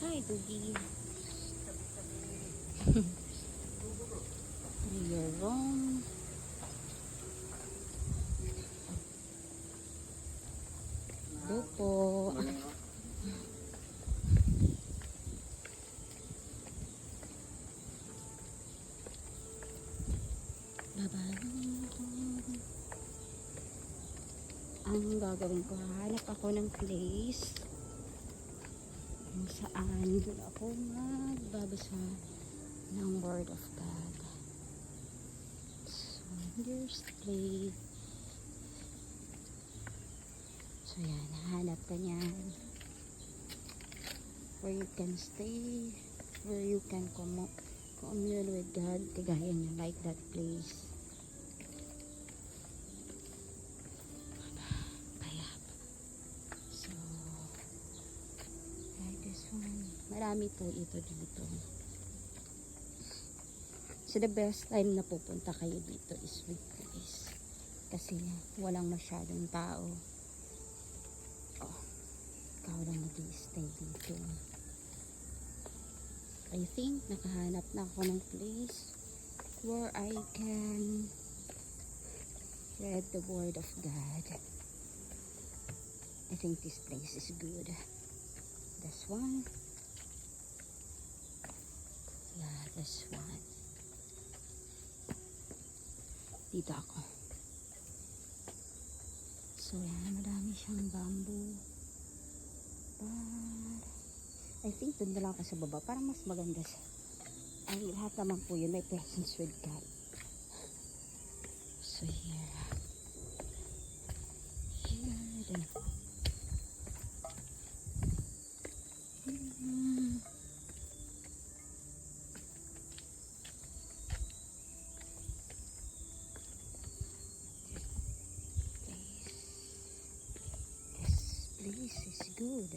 Hi, Dugi. You're wrong. Hello po. Ang gagawin ko, hanap ako ng place kung saan doon ako magbabasa ng Word of God. So, here's the place. So, yan. Hanap ka niyan. Where you can stay. Where you can commune with God. Kagaya niya. Like that place. Kaya. So, like this one. Marami po ito dito. So, the best time na pupunta kayo dito is weekdays. Kasi walang masyadong tao. Oh, ikaw lang mag-i-stay dito. I think nakahanap na ako ng place where I can read the Word of God. I think this place is good. This one. Yeah, this one. Dito ako. So, yan. Madami siyang bamboo. But, I think doon na lang ako sa baba. Parang mas maganda siya. Ay, lahat naman po yun. May presence with God. So, here. Here. Then. This is good.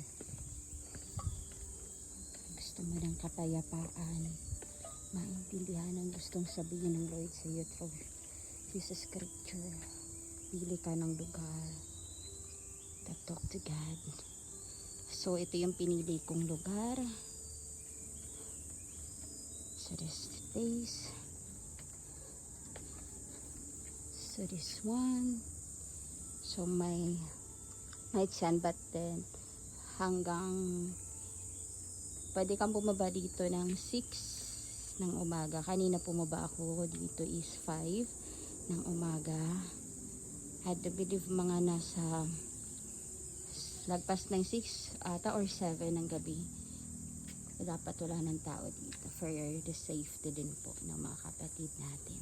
Gusto mo ng kapayapaan, maintindihan ang gustong sabihin ng Lord sa iyo through this scripture. Pili ka ng lugar to talk to God. So ito yung pinili kong lugar. So this place. So this one. So may sun, but then hanggang pwede kang bumaba dito ng 6 ng umaga. Kanina bumaba ako dito is 5 ng umaga. Had to believe mga nasa lagpas ng 6 ata or 7 ng gabi. Dapat wala ng tao dito for the safety din po ng mga kapatid natin.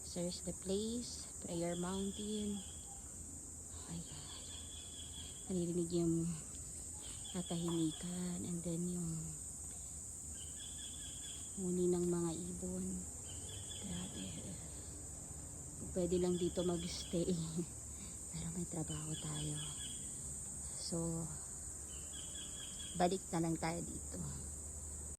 So here's the place, Prayer Mountain. Oh my God. Naririnig yung katahimikan and then yung huni ng mga ibon. Grabe. Pwede lang dito mag-stay. Pero may trabaho tayo. So, balik na lang tayo dito.